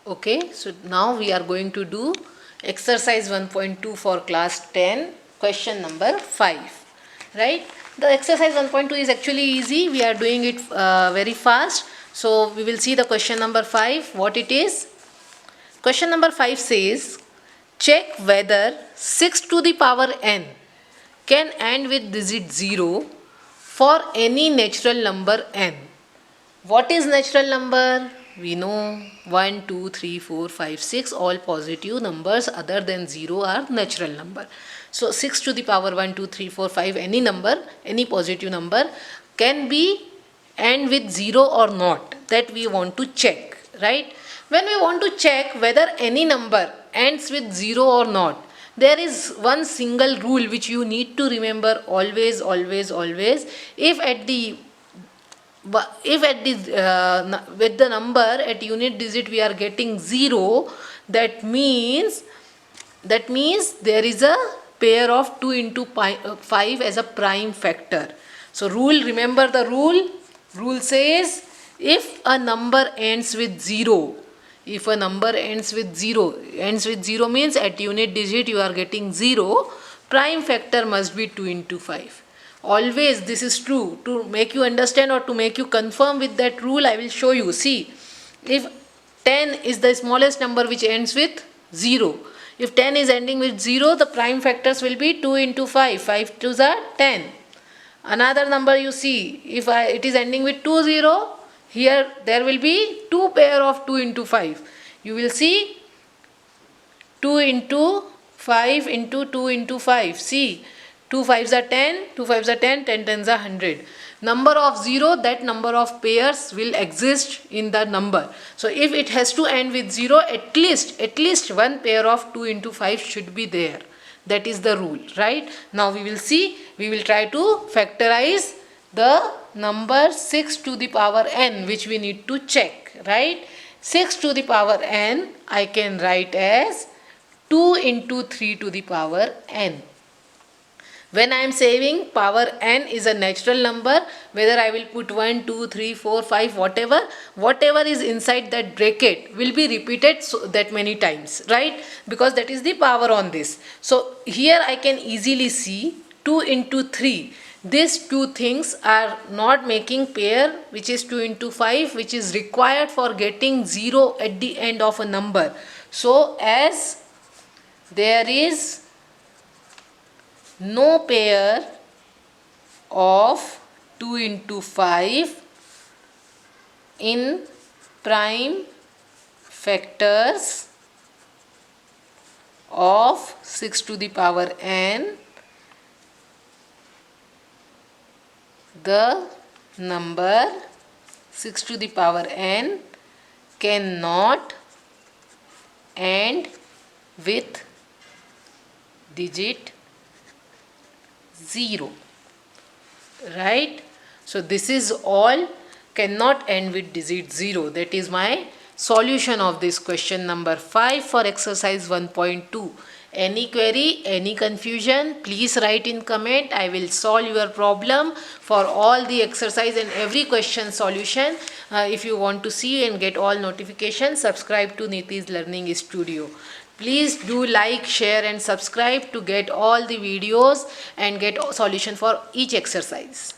Okay, so now we are going to do exercise 1.2 for class 10, question number 5. Right? The exercise 1.2 is actually easy. We are doing it very fast. So we will see the question number 5, what it is. Question number 5 says, check whether 6 to the power n can end with digit 0 for any natural number n. What is natural number? We know 1, 2, 3, 4, 5, 6, all positive numbers other than 0 are natural number. So 6 to the power 1, 2, 3, 4, 5, any number, any positive number can be end with 0 or not. That we want to check, right? When we want to check whether any number ends with 0 or not, there is one single rule which you need to remember always, always, always. If at the with the number at unit digit we are getting 0, that means there is a pair of 2 into 5 as a prime factor. So remember the rule says, if a number ends with 0, ends with 0 means at unit digit you are getting 0, prime factor must be 2 into 5. Always this is true. To make you understand or to make you confirm with that rule, I will show you. See, if 10 is the smallest number which ends with 0. If 10 is ending with 0, the prime factors will be 2 into 5. 5 2s are 10. Another number you see, if it is ending with 20, here there will be 2 pair of 2 into 5. You will see 2 into 5 into 2 into 5. See, 2 5s are 10, 2 5s are 10, 10 10s are 100. Number of 0, that number of pairs will exist in the number. So if it has to end with 0, at least one pair of 2 into 5 should be there. That is the rule, right? Now we will see, we will try to factorize the number 6 to the power n, which we need to check, right? 6 to the power n I can write as 2 into 3 to the power n. When I am saying power n is a natural number, whether I will put 1, 2, 3, 4, 5, whatever is inside that bracket will be repeated that many times, right? Because that is the power on this. So here I can easily see 2 into 3. These two things are not making pair, which is 2 into 5, which is required for getting 0 at the end of a number. So as there is no pair of 2 into 5 in prime factors of 6 to the power n, the number 6 to the power n cannot end with digit 0, right? So this is all, cannot end with digit 0. That is my solution of this question number 5 for exercise 1.2. Any query, any confusion, please write in comment. I will solve your problem for all the exercise and every question solution. If you want to see and get all notifications, subscribe to Niti's Learning Studio. Please do like, share and subscribe to get all the videos and get solution for each exercise.